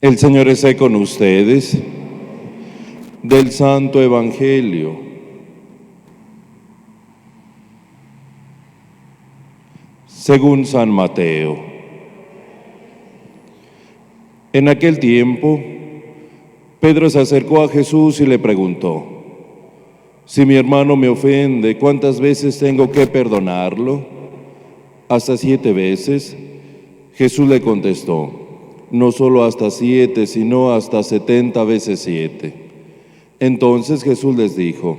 El Señor esté con ustedes. Del Santo Evangelio según San Mateo. En aquel tiempo, Pedro se acercó a Jesús y le preguntó: si mi hermano me ofende, ¿cuántas veces tengo que perdonarlo? ¿Hasta 7 veces? Jesús le contestó: no solo hasta 7, sino hasta 70 veces 7. Entonces Jesús les dijo: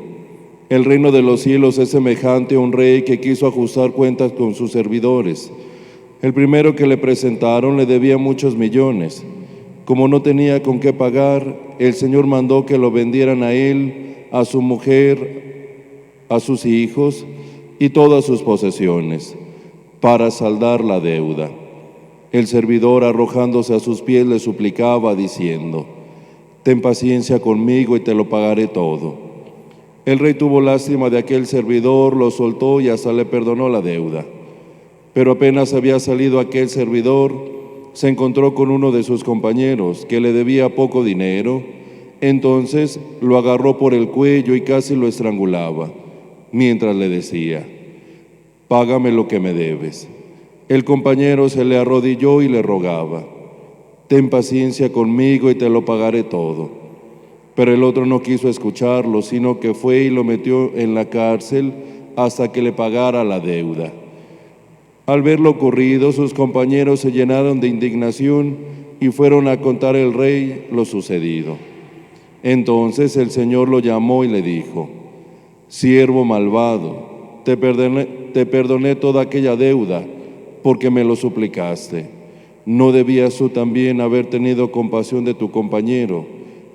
el reino de los cielos es semejante a un rey que quiso ajustar cuentas con sus servidores. El primero que le presentaron le debía muchos millones. Como no tenía con qué pagar, el Señor mandó que lo vendieran a él, a su mujer, a sus hijos y todas sus posesiones, para saldar la deuda. El servidor, arrojándose a sus pies, le suplicaba diciendo: ten paciencia conmigo y te lo pagaré todo. El rey tuvo lástima de aquel servidor, lo soltó y hasta le perdonó la deuda. Pero apenas había salido aquel servidor, se encontró con uno de sus compañeros que le debía poco dinero. Entonces lo agarró por el cuello y casi lo estrangulaba, mientras le decía: págame lo que me debes. El compañero se le arrodilló y le rogaba: ten paciencia conmigo y te lo pagaré todo. Pero el otro no quiso escucharlo, sino que fue y lo metió en la cárcel hasta que le pagara la deuda. Al ver lo ocurrido, sus compañeros se llenaron de indignación y fueron a contar al rey lo sucedido. Entonces el Señor lo llamó y le dijo: siervo malvado, te perdoné toda aquella deuda porque me lo suplicaste. ¿No debías tú también haber tenido compasión de tu compañero,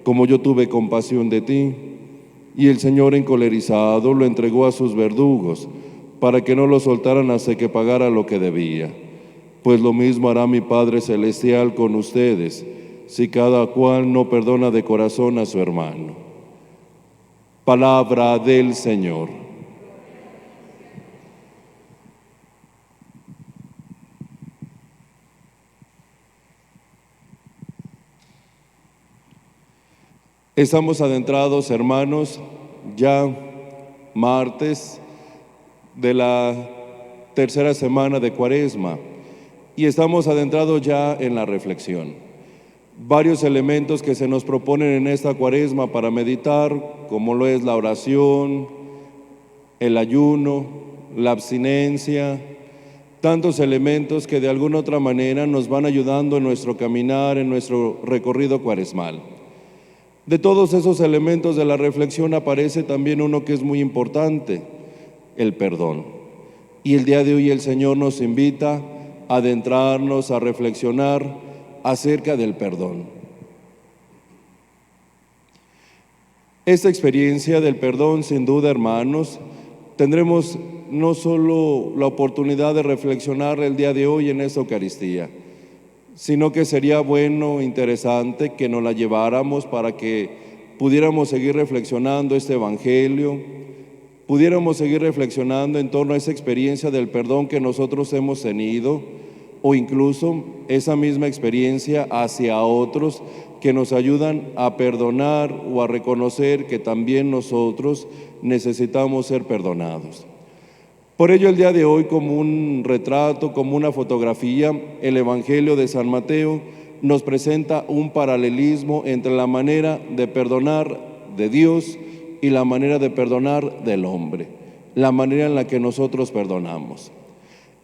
como yo tuve compasión de ti? Y el Señor, encolerizado, lo entregó a sus verdugos, para que no lo soltaran hasta que pagara lo que debía. Pues lo mismo hará mi Padre Celestial con ustedes, si cada cual no perdona de corazón a su hermano. Palabra del Señor. Estamos adentrados, hermanos, ya martes de la tercera semana de Cuaresma, y estamos adentrados ya en la reflexión. Varios elementos que se nos proponen en esta Cuaresma para meditar, como lo es la oración, el ayuno, la abstinencia, tantos elementos que de alguna otra manera nos van ayudando en nuestro caminar, en nuestro recorrido cuaresmal. De todos esos elementos de la reflexión aparece también uno que es muy importante: el perdón. Y el día de hoy el Señor nos invita a adentrarnos, a reflexionar acerca del perdón. Esta experiencia del perdón, sin duda, hermanos, tendremos no solo la oportunidad de reflexionar el día de hoy en esta Eucaristía, sino que sería bueno, interesante que nos la lleváramos para que pudiéramos seguir reflexionando este Evangelio, pudiéramos seguir reflexionando en torno a esa experiencia del perdón que nosotros hemos tenido, o incluso esa misma experiencia hacia otros que nos ayudan a perdonar o a reconocer que también nosotros necesitamos ser perdonados. Por ello, el día de hoy, como un retrato, como una fotografía, el Evangelio de San Mateo nos presenta un paralelismo entre la manera de perdonar de Dios y la manera de perdonar del hombre, la manera en la que nosotros perdonamos.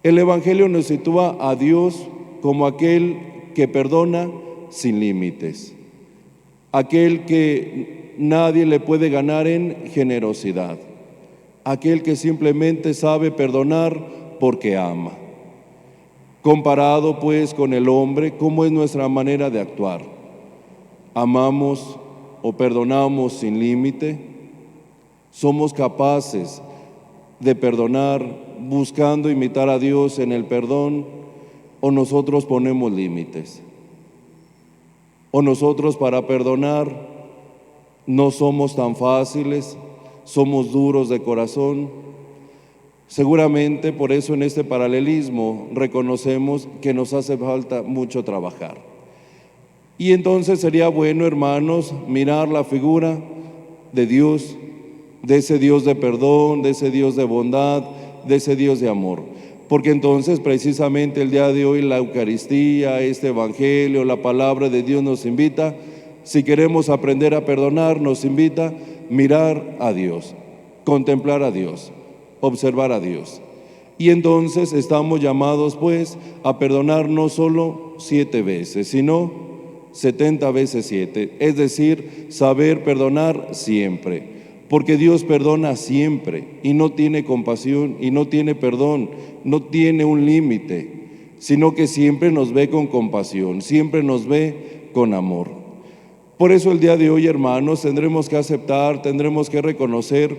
El Evangelio nos sitúa a Dios como aquel que perdona sin límites, aquel que nadie le puede ganar en generosidad, aquel que simplemente sabe perdonar porque ama. Comparado pues con el hombre, ¿cómo es nuestra manera de actuar? ¿Amamos o perdonamos sin límite? ¿Somos capaces de perdonar buscando imitar a Dios en el perdón, o nosotros ponemos límites? ¿O nosotros para perdonar no somos tan fáciles? ¿Somos duros de corazón? Seguramente por eso en este paralelismo reconocemos que nos hace falta mucho trabajar. Y entonces sería bueno, hermanos, mirar la figura de Dios, de ese Dios de perdón, de ese Dios de bondad, de ese Dios de amor. Porque entonces precisamente el día de hoy la Eucaristía, este Evangelio, la palabra de Dios nos invita, si queremos aprender a perdonar, nos invita a mirar a Dios, contemplar a Dios, observar a Dios. Y entonces estamos llamados pues a perdonar no solo 7 veces, sino 70 veces 7, es decir, saber perdonar siempre, porque Dios perdona siempre y no tiene compasión y no tiene perdón, no tiene un límite, sino que siempre nos ve con compasión, siempre nos ve con amor. Por eso el día de hoy, hermanos, tendremos que aceptar, tendremos que reconocer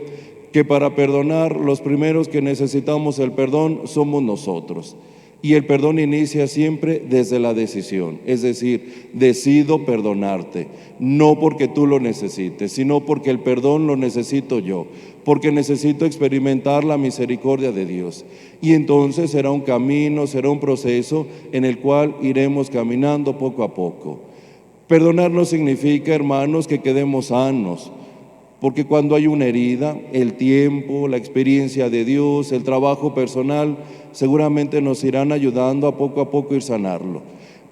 que para perdonar los primeros que necesitamos el perdón somos nosotros. Y el perdón inicia siempre desde la decisión, es decir, decido perdonarte, no porque tú lo necesites, sino porque el perdón lo necesito yo, porque necesito experimentar la misericordia de Dios. Y entonces será un camino, será un proceso en el cual iremos caminando poco a poco. Perdonar no significa, hermanos, que quedemos sanos, porque cuando hay una herida, el tiempo, la experiencia de Dios, el trabajo personal, seguramente nos irán ayudando a poco ir sanarlo.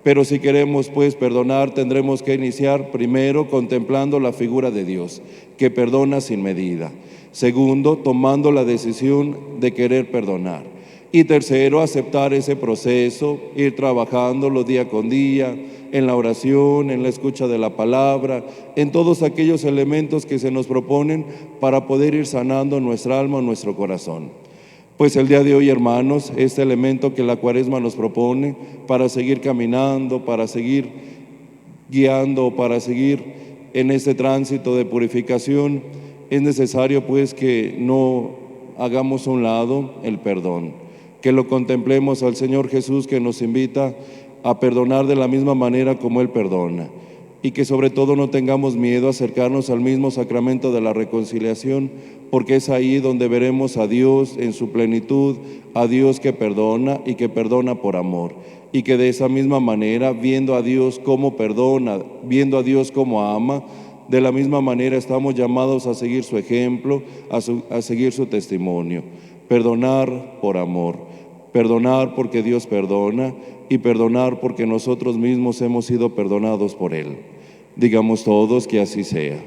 Pero si queremos pues perdonar, tendremos que iniciar primero contemplando la figura de Dios, que perdona sin medida. Segundo, tomando la decisión de querer perdonar. Y tercero, aceptar ese proceso, ir trabajándolo día con día, en la oración, en la escucha de la palabra, en todos aquellos elementos que se nos proponen para poder ir sanando nuestra alma, nuestro corazón. Pues el día de hoy, hermanos, este elemento que la Cuaresma nos propone para seguir caminando, para seguir guiando, para seguir en este tránsito de purificación, es necesario pues que no hagamos a un lado el perdón, que lo contemplemos al Señor Jesús, que nos invita a perdonar de la misma manera como Él perdona, y que sobre todo no tengamos miedo a acercarnos al mismo sacramento de la reconciliación, porque es ahí donde veremos a Dios en su plenitud, a Dios que perdona y que perdona por amor, y que de esa misma manera, viendo a Dios como perdona, viendo a Dios como ama, de la misma manera estamos llamados a seguir su ejemplo, a seguir su testimonio. Perdonar por amor, perdonar porque Dios perdona y perdonar porque nosotros mismos hemos sido perdonados por Él. Digamos todos que así sea.